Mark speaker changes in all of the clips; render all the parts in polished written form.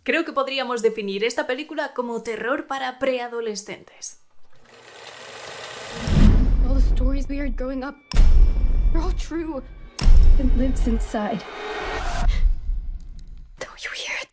Speaker 1: Creo que podríamos definir esta película como terror para preadolescentes.
Speaker 2: All the stories we heard growing up, they're all true. It lives inside. Don't you hear it?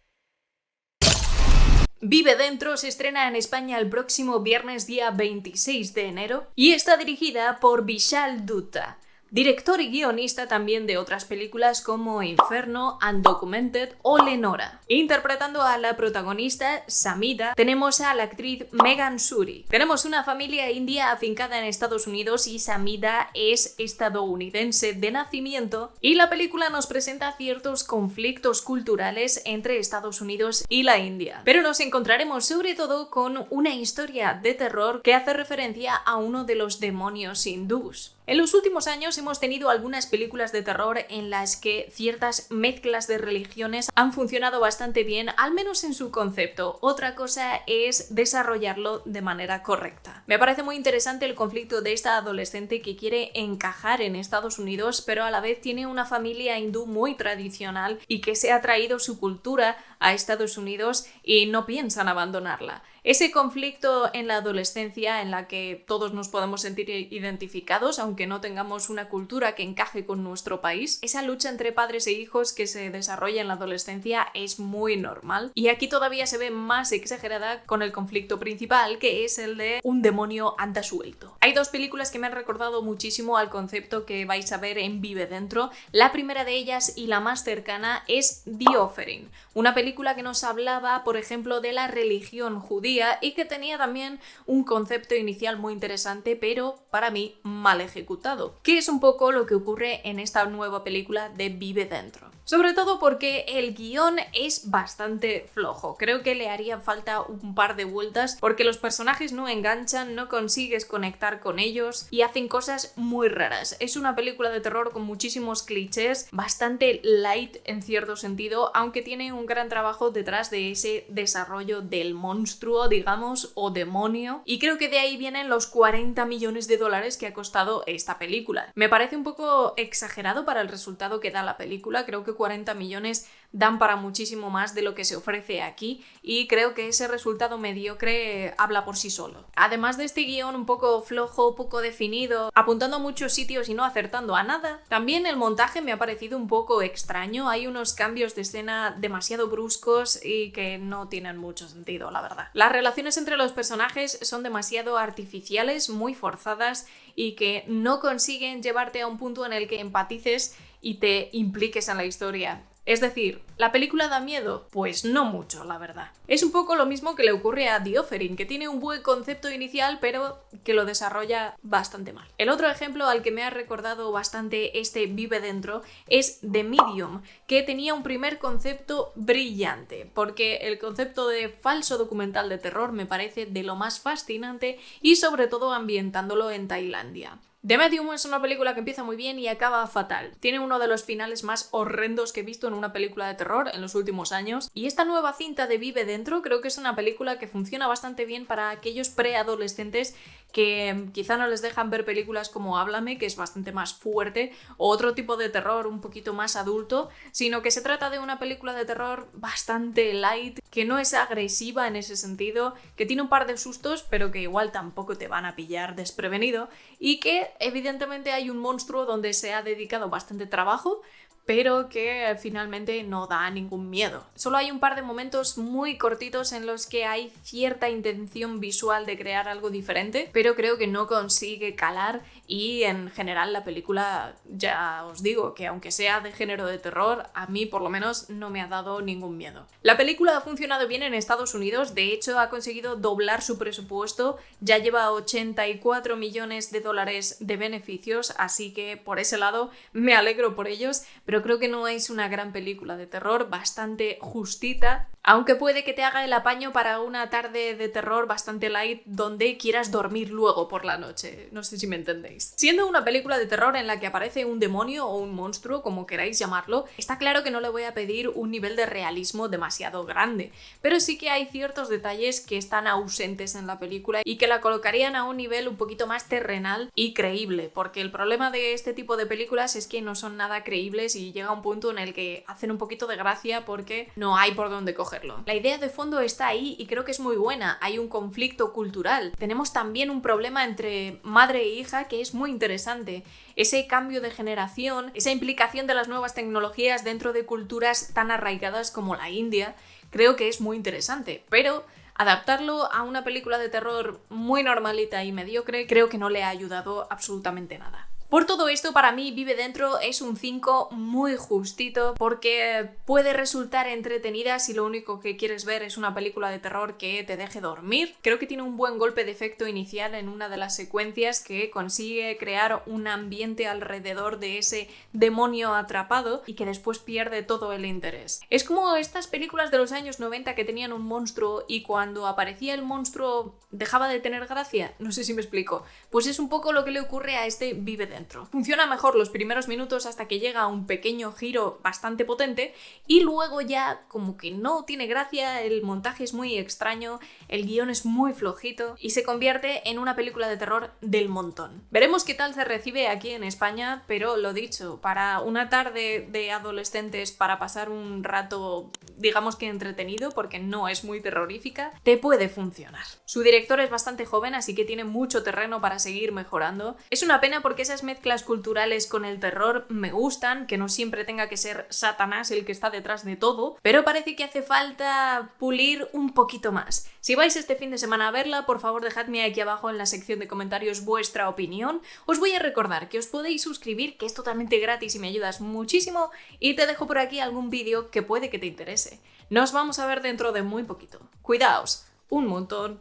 Speaker 1: Vive Dentro se estrena en España el próximo viernes día 26 de enero y está dirigida por Vishal Dutta, director y guionista también de otras películas como Inferno, Undocumented o Lenora. Interpretando a la protagonista, Samida, tenemos a la actriz Megan Suri. Tenemos una familia india afincada en Estados Unidos y Samida es estadounidense de nacimiento, y la película nos presenta ciertos conflictos culturales entre Estados Unidos y la India. Pero nos encontraremos sobre todo con una historia de terror que hace referencia a uno de los demonios hindús. En los últimos años hemos tenido algunas películas de terror en las que ciertas mezclas de religiones han funcionado bastante bien, al menos en su concepto. Otra cosa es desarrollarlo de manera correcta. Me parece muy interesante el conflicto de esta adolescente que quiere encajar en Estados Unidos, pero a la vez tiene una familia hindú muy tradicional y que se ha traído su cultura a Estados Unidos y no piensan abandonarla. Ese conflicto en la adolescencia en la que todos nos podemos sentir identificados, aunque no tengamos una cultura que encaje con nuestro país, esa lucha entre padres e hijos que se desarrolla en la adolescencia es muy normal. Y aquí todavía se ve más exagerada con el conflicto principal, que es el de un demonio anda suelto. Hay dos películas que me han recordado muchísimo al concepto que vais a ver en Vive Dentro. La primera de ellas y la más cercana es The Offering, una película que nos hablaba, por ejemplo, de la religión judía y que tenía también un concepto inicial muy interesante, pero para mí mal ejecutado, que es un poco lo que ocurre en esta nueva película de Vive Dentro. Sobre todo porque el guión es bastante flojo. Creo que le haría falta un par de vueltas porque los personajes no enganchan, no consigues conectar con ellos y hacen cosas muy raras. Es una película de terror con muchísimos clichés, bastante light en cierto sentido, aunque tiene un gran trabajo detrás de ese desarrollo del monstruo, digamos, o demonio. Y creo que de ahí vienen los 40 millones de dólares que ha costado esta película. Me parece un poco exagerado para el resultado que da la película. Creo que 40 millones dan para muchísimo más de lo que se ofrece aquí y creo que ese resultado mediocre habla por sí solo. Además de este guión un poco flojo, poco definido, apuntando a muchos sitios y no acertando a nada, también el montaje me ha parecido un poco extraño. Hay unos cambios de escena demasiado bruscos y que no tienen mucho sentido, la verdad. Las relaciones entre los personajes son demasiado artificiales, muy forzadas y que no consiguen llevarte a un punto en el que empatices y te impliques en la historia. Es decir, ¿la película da miedo? Pues no mucho, la verdad. Es un poco lo mismo que le ocurre a The Offering, que tiene un buen concepto inicial, pero que lo desarrolla bastante mal. El otro ejemplo al que me ha recordado bastante este Vive Dentro es The Medium, que tenía un primer concepto brillante, porque el concepto de falso documental de terror me parece de lo más fascinante y sobre todo ambientándolo en Tailandia. The Medium es una película que empieza muy bien y acaba fatal. Tiene uno de los finales más horrendos que he visto en una película de terror en los últimos años. Y esta nueva cinta de Vive Dentro creo que es una película que funciona bastante bien para aquellos preadolescentes que quizá no les dejan ver películas como Háblame, que es bastante más fuerte, o otro tipo de terror un poquito más adulto, sino que se trata de una película de terror bastante light, que no es agresiva en ese sentido, que tiene un par de sustos, pero que igual tampoco te van a pillar desprevenido, y que evidentemente hay un monstruo donde se ha dedicado bastante trabajo, pero que finalmente no da ningún miedo. Solo hay un par de momentos muy cortitos en los que hay cierta intención visual de crear algo diferente, pero creo que no consigue calar y en general la película, ya os digo, que aunque sea de género de terror, a mí por lo menos no me ha dado ningún miedo. La película ha funcionado bien en Estados Unidos, de hecho ha conseguido doblar su presupuesto, ya lleva 84 millones de dólares de beneficios, así que por ese lado me alegro por ellos, pero creo que no es una gran película de terror, bastante justita, aunque puede que te haga el apaño para una tarde de terror bastante light donde quieras dormir luego por la noche. No sé si me entendéis. Siendo una película de terror en la que aparece un demonio o un monstruo, como queráis llamarlo, está claro que no le voy a pedir un nivel de realismo demasiado grande, pero sí que hay ciertos detalles que están ausentes en la película y que la colocarían a un nivel un poquito más terrenal y creíble, porque el problema de este tipo de películas es que no son nada creíbles y llega un punto en el que hacen un poquito de gracia porque no hay por dónde coger. cogerlo. La idea de fondo está ahí y creo que es muy buena. Hay un conflicto cultural. Tenemos también un problema entre madre e hija que es muy interesante. Ese cambio de generación, esa implicación de las nuevas tecnologías dentro de culturas tan arraigadas como la India, creo que es muy interesante. Pero adaptarlo a una película de terror muy normalita y mediocre creo que no le ha ayudado absolutamente nada. Por todo esto, para mí Vive Dentro es un 5 muy justito porque puede resultar entretenida si lo único que quieres ver es una película de terror que te deje dormir. Creo que tiene un buen golpe de efecto inicial en una de las secuencias que consigue crear un ambiente alrededor de ese demonio atrapado y que después pierde todo el interés. Es como estas películas de los años 90 que tenían un monstruo y cuando aparecía el monstruo dejaba de tener gracia. No sé si me explico. Pues es un poco lo que le ocurre a este Vive Dentro. Funciona mejor los primeros minutos hasta que llega a un pequeño giro bastante potente y luego ya como que no tiene gracia, el montaje es muy extraño, el guión es muy flojito y se convierte en una película de terror del montón. Veremos qué tal se recibe aquí en España, pero lo dicho, para una tarde de adolescentes para pasar un rato digamos que entretenido porque no es muy terrorífica, te puede funcionar. Su director es bastante joven, así que tiene mucho terreno para seguir mejorando. Es una pena porque esas mezclas culturales con el terror me gustan, que no siempre tenga que ser Satanás el que está detrás de todo, pero parece que hace falta pulir un poquito más. Si vais este fin de semana a verla, por favor dejadme aquí abajo en la sección de comentarios vuestra opinión. Os voy a recordar que os podéis suscribir, que es totalmente gratis y me ayudas muchísimo, y te dejo por aquí algún vídeo que puede que te interese. Nos vamos a ver dentro de muy poquito. Cuidaos un montón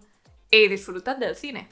Speaker 1: y disfrutad del cine.